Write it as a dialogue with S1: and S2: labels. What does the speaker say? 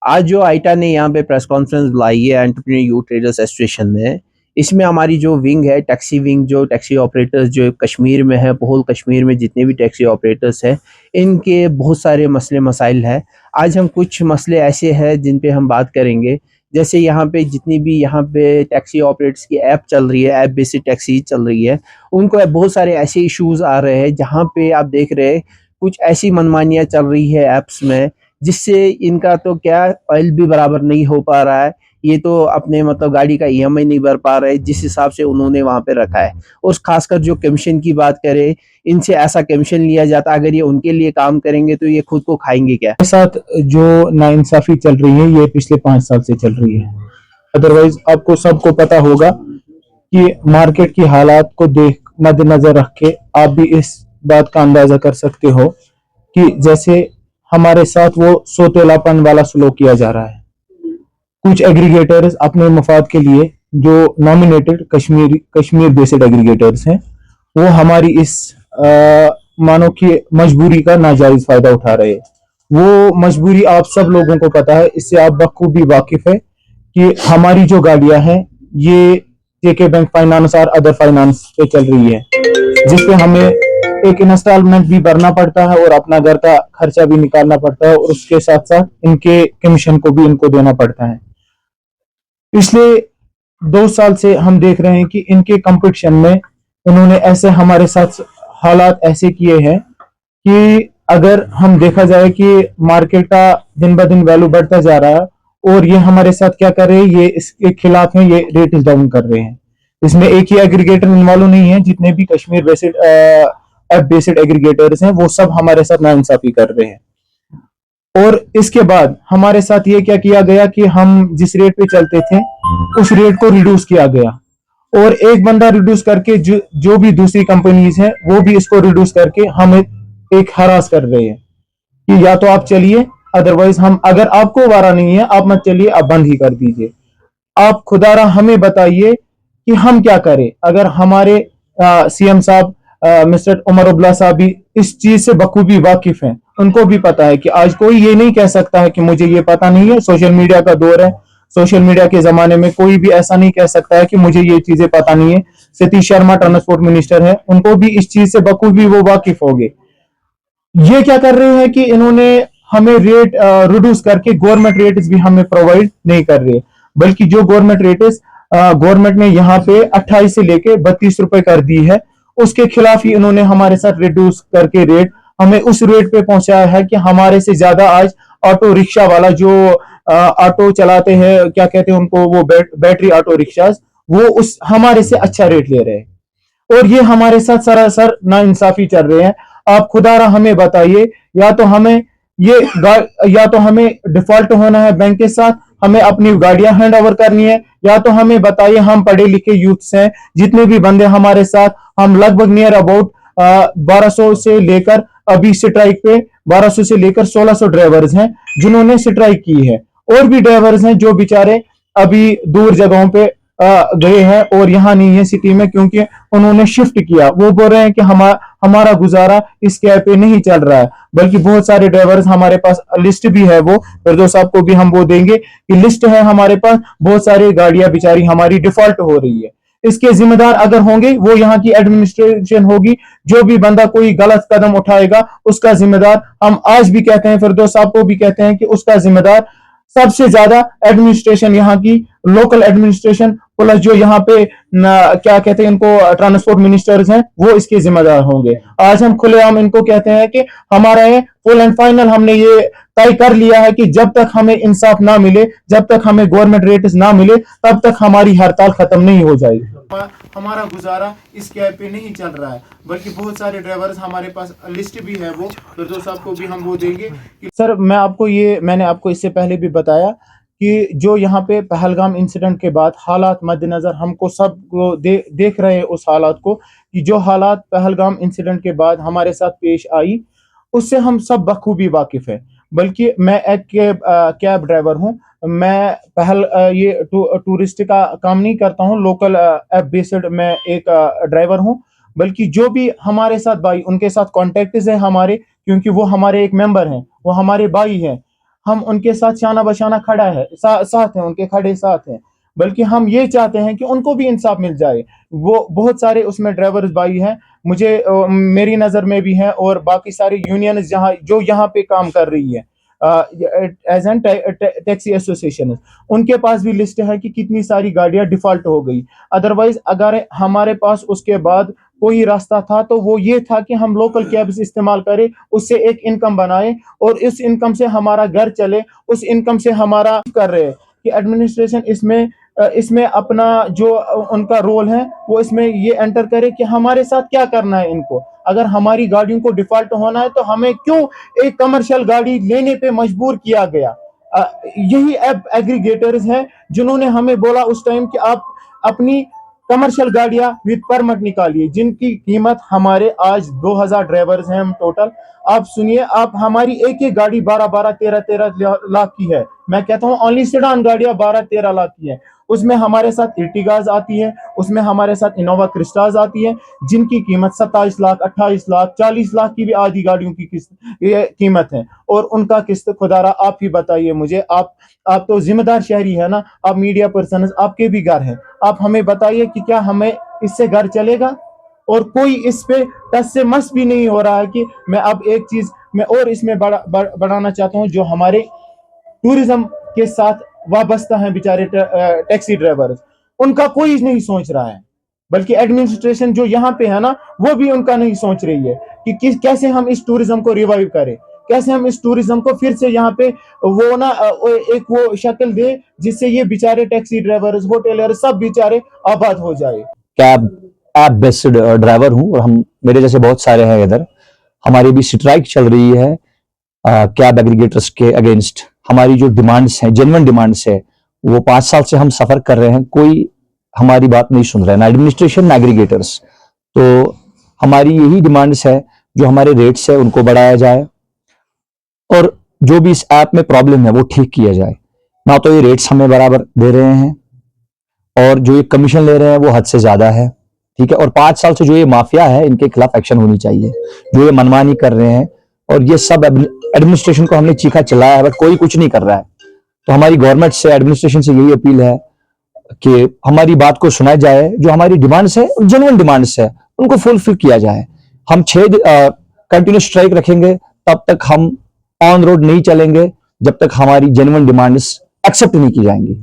S1: आज जो आइटा ने यहाँ पे प्रेस कॉन्फ्रेंस बुलाई है एंटरप्रेन्योर यूथ ट्रेडर्स एसोसिएशन में, इसमें हमारी जो विंग है, टैक्सी विंग, जो टैक्सी ऑपरेटर्स जो कश्मीर में है, होल कश्मीर में जितने भी टैक्सी ऑपरेटर्स हैं, इनके बहुत सारे मसले मसाइल हैं। आज हम कुछ मसले ऐसे हैं जिन पे हम बात करेंगे। जैसे यहाँ पे जितनी भी यहाँ पे टैक्सी ऑपरेटर्स की ऐप चल रही है, ऐप बेस्ड टैक्सी चल रही है, उनको बहुत सारे ऐसे इश्यूज़ आ रहे हैं जहाँ पे आप देख रहे हैं कुछ ऐसी मनमानियाँ चल रही है ऐप्स में, जिससे इनका तो क्या ऑयल भी बराबर नहीं हो पा रहा है। ये तो अपने मतलब गाड़ी का ईएमआई नहीं भर पा रहे जिस हिसाब से उन्होंने वहाँ पे रखा है। और खासकर जो कमीशन की बात करें, इनसे ऐसा कमीशन लिया जाता है, अगर ये उनके लिए काम करेंगे तो ये खुद को खाएंगे क्या?
S2: के साथ जो नाइंसाफी चल रही है ये पिछले 5 साल से चल रही है। अदरवाइज आपको सबको पता होगा कि मार्केट की हालात को देख मद्देनजर रख के आप भी इस बात का अंदाजा कर सकते हो कि जैसे हमारे साथ वो सोतेलापन वाला सलूक किया जा रहा है। कुछ एग्रीगेटर्स अपने मफाद के लिए जो नॉमिनेटेड कश्मीर बेस्ड एग्रीगेटर्स हैं वो हमारी इस मानो कि मजबूरी का नाजायज फायदा उठा रहे हैं। वो मजबूरी आप सब लोगों को पता है, इससे आप बखूबी वाकिफ है कि हमारी जो गाड़ियां हैं ये जेके बैंक फाइनेंस और अदर फाइनेंस पे चल रही है, जिसपे हमें एक इंस्टॉलमेंट भी भरना पड़ता है और अपना घर का खर्चा भी निकालना पड़ता है और उसके साथ साथ इनके कमीशन को भी इनको देना पड़ता है। पिछले 2 साल से हम देख रहे हैं कि इनके कंपटीशन में इन्होंने ऐसे हमारे साथ हालात ऐसे किए हैं कि अगर हम देखा जाए कि मार्केट का दिन ब दिन वैल्यू बढ़ता जा रहा है और ये हमारे साथ क्या कर रहे हैं, ये इसके खिलाफ हैं, ये रेट डाउन कर रहे हैं। इसमें एक ही एग्रीगेटर इन्वॉल्व नहीं है, जितने भी Kashmir based app based aggregators हैं वो सब हमारे साथ नाइंसाफी कर रहे हैं। और इसके बाद हमारे साथ ये क्या किया गया कि हम जिस रेट पे चलते थे उस रेट को रिड्यूस किया गया और एक बंदा रिड्यूस करके जो भी दूसरी कंपनीज हैं वो भी इसको रिड्यूस करके हमें एक हरास कर रहे हैं कि या तो आप चलिए, अदरवाइज हम, अगर आपको वारा नहीं है आप मत चलिए, आप बंद ही कर दीजिए। आप खुदारा हमें बताइए कि हम क्या करें। अगर हमारे सीएम साहब मिस्टर उमर अब्दुल्ला साहब भी इस चीज से बखूबी वाकिफ हैं, उनको भी पता है कि आज कोई ये नहीं कह सकता है कि मुझे ये पता नहीं है। सोशल मीडिया का दौर है, सोशल मीडिया के जमाने में कोई भी ऐसा नहीं कह सकता है कि मुझे ये चीजें पता नहीं है। सतीश शर्मा ट्रांसपोर्ट मिनिस्टर है, उनको भी इस चीज से बखूबी वो वाकिफ होंगे। ये क्या कर रहे हैं कि इन्होंने हमें रेट रिड्यूस करके गवर्नमेंट रेट्स भी हमें प्रोवाइड नहीं कर रहे, बल्कि जो गवर्नमेंट रेट्स गवर्नमेंट ने यहाँ पे 28 से लेके 32 रुपए कर दी है, उसके खिलाफ ही इन्होंने हमारे साथ रिड्यूस करके रेट हमें उस रेट पे पहुंचाया है कि हमारे से ज्यादा आज ऑटो रिक्शा वाला जो ऑटो चलाते हैं, क्या कहते हैं उनको, वो बैटरी ऑटो रिक्शाज, वो उस हमारे से अच्छा रेट ले रहे हैं। और ये हमारे साथ सरासर नाइंसाफी चल रहे हैं। आप खुदारा हमें बताइए, या तो हमें ये या तो हमें डिफॉल्ट होना है बैंक के साथ, हमें अपनी गाड़ियां हैंड ओवर करनी है, या तो हमें बताइए, हम पढ़े लिखे यूथ्स हैं, जितने भी बंदे हमारे साथ, हम लगभग नियर अबाउट 1200 से लेकर अभी स्ट्राइक पे 1200 से लेकर 1600 ड्राइवर्स हैं जिन्होंने स्ट्राइक की है। और भी ड्राइवर्स हैं जो बेचारे अभी दूर जगहों पे गए हैं और यहाँ नहीं है सिटी में, क्योंकि उन्होंने शिफ्ट किया। वो बोल रहे हैं कि हमारा गुजारा इस कैब पे नहीं चल रहा है। बल्कि बहुत सारे ड्राइवर्स, हमारे पास लिस्ट भी है, वो फिरदौस साहब को भी हम वो देंगे कि लिस्ट है हमारे पास, बहुत सारी गाड़ियां बेचारी हमारी डिफॉल्ट हो रही है। इसके जिम्मेदार अगर होंगे वो यहाँ की एडमिनिस्ट्रेशन होगी। जो भी बंदा कोई गलत कदम उठाएगा उसका जिम्मेदार, हम आज भी कहते हैं, फिरदौस साहब को भी कहते हैं कि उसका जिम्मेदार सबसे ज्यादा एडमिनिस्ट्रेशन, यहाँ की लोकल एडमिनिस्ट्रेशन प्लस जो यहाँ पे क्या कहते हैं इनको, ट्रांसपोर्ट मिनिस्टर्स हैं, वो इसके जिम्मेदार होंगे। आज हम खुलेआम इनको कहते हैं कि हमारा ये फुल एंड फाइनल हमने ये तय कर लिया है कि जब तक हमें इंसाफ ना मिले, जब तक हमें गवर्नमेंट रेट्स ना मिले, तब तक हमारी हड़ताल खत्म नहीं हो जाएगी। हमारा गुजारा इस कैब पे नहीं चल रहा है। बल्कि बहुत सारे ड्राइवर्स, हमारे पास लिस्ट भी है, वो फिरदौस साहब को भी हम वो देंगे। सर मैंने आपको इससे पहले भी बताया कि जो यहाँ पे पहलगाम इंसिडेंट के बाद हालात मद्देनजर, हमको सब देख रहे हैं उस हालात को, कि जो हालात पहलगाम इंसिडेंट के बाद हमारे साथ पेश आई, उससे हम सब बखूबी वाकिफ है। बल्कि मैं एक कैब ड्राइवर हूँ, मैं ये टूरिस्ट का काम नहीं करता हूँ, लोकल ऐप बेस्ड मैं एक ड्राइवर हूँ। बल्कि जो भी हमारे साथ भाई, उनके साथ कॉन्टेक्ट है हमारे, क्योंकि वो हमारे एक मेंबर हैं, वो हमारे भाई हैं। हम उनके साथ शाना बशाना खड़ा है, साथ हैं, उनके खड़े साथ हैं, बल्कि हम ये चाहते हैं कि उनको भी इंसाफ मिल जाए। वो बहुत सारे उसमें ड्राइवर्स भाई हैं, मुझे मेरी नज़र में भी हैं, और बाकी सारी यूनियन जहाँ जो यहाँ पे काम कर रही है एज एन टैक्सी एसोसिएशन, उनके पास भी लिस्ट है कि कितनी सारी गाड़ियां डिफॉल्ट हो गई। अदरवाइज अगर हमारे पास उसके बाद कोई रास्ता था तो वो ये था कि हम लोकल कैब्स इस्तेमाल करें, उससे एक इनकम बनाए और इस इनकम से हमारा घर चले, उस इनकम से हमारा कर रहे हैं कि एडमिनिस्ट्रेशन इसमें अपना जो उनका रोल है वो इसमें ये एंटर करे कि हमारे साथ क्या करना है इनको। अगर हमारी गाड़ियों को डिफॉल्ट होना है तो हमें क्यों एक कमर्शियल गाड़ी लेने पे मजबूर किया गया। यही ऐप एग्रीगेटर्स हैं जिन्होंने हमें बोला उस टाइम कि आप अपनी कमर्शियल गाड़ियां विद परमिट निकालिए, जिनकी कीमत हमारे आज 2000 ड्राइवर्स हैं हम टोटल। आप सुनिए, आप हमारी एक एक गाड़ी 12-12, 13-13 लाख की है। मैं कहता हूँ ओनली सेडान गाड़ियां 12-13 लाख की है। उसमें हमारे साथ इर्टिगाज आती है, उसमें हमारे साथ इनोवा क्रिस्टाज आती है, जिनकी कीमत 27 लाख, 28 लाख, 40 लाख की भी आधी गाड़ियों की कीमत है। और उनका किस्त खुदारा आप ही बताइए मुझे, आप तो जिम्मेदार शहरी है ना, आप मीडिया पर्सन, आपके भी घर हैं, आप हमें बताइए कि क्या हमें इससे घर चलेगा। और कोई इस पे टस से मस भी नहीं हो रहा है। कि मैं अब एक चीज मैं और इसमें बढ़ाना चाहता हूँ, जो हमारे टूरिज्म के साथ वाबस्ता हैं बेचारे टैक्सी ड्राइवर, उनका कोई नहीं सोच रहा है, बल्कि एडमिनिस्ट्रेशन जो यहाँ पे है ना वो भी उनका नहीं सोच रही है कि कैसे हम इस टूरिज्म को रिवाइव करें, कैसे हम इस टूरिज्म को फिर से यहाँ पे वो ना एक वो शक्ल दे जिससे ये बेचारे टैक्सी ड्राइवर्स, होटेलर सब बेचारे आबाद हो जाए।
S3: कैब ऐप बेस्ड ड्राइवर हूँ और हम मेरे जैसे बहुत सारे हैं इधर। हमारी भी स्ट्राइक चल रही है कैब एग्रीगेटर्स के अगेंस्ट। हमारी जो डिमांड्स हैं, जेन्युइन डिमांड्स है, वो 5 साल से हम सफर कर रहे हैं, कोई हमारी बात नहीं सुन रहा है, ना एडमिनिस्ट्रेशन ना एग्रीगेटर्स। तो हमारी यही डिमांड्स है, जो हमारे रेट्स है उनको बढ़ाया जाए और जो भी इस ऐप में प्रॉब्लम है वो ठीक किया जाए। ना तो ये रेट्स हमें बराबर दे रहे हैं और जो ये कमीशन ले रहे हैं वो हद से ज्यादा है, ठीक है। और 5 साल से जो ये माफिया है इनके खिलाफ एक्शन होनी चाहिए, जो ये मनमानी कर रहे हैं। और ये सब एडमिनिस्ट्रेशन को हमने चीखा चलाया है बट कोई कुछ नहीं कर रहा है। तो हमारी गवर्नमेंट से, एडमिनिस्ट्रेशन से यही अपील है कि हमारी बात को सुना जाए, जो हमारी डिमांड्स है, जेन्युइन डिमांड्स है, उनको फुलफिल किया जाए। हम 6 कंटिन्यू स्ट्राइक रखेंगे, तब तक हम ऑन रोड नहीं चलेंगे जब तक हमारी जेन्युइन डिमांड्स एक्सेप्ट नहीं की जाएंगी।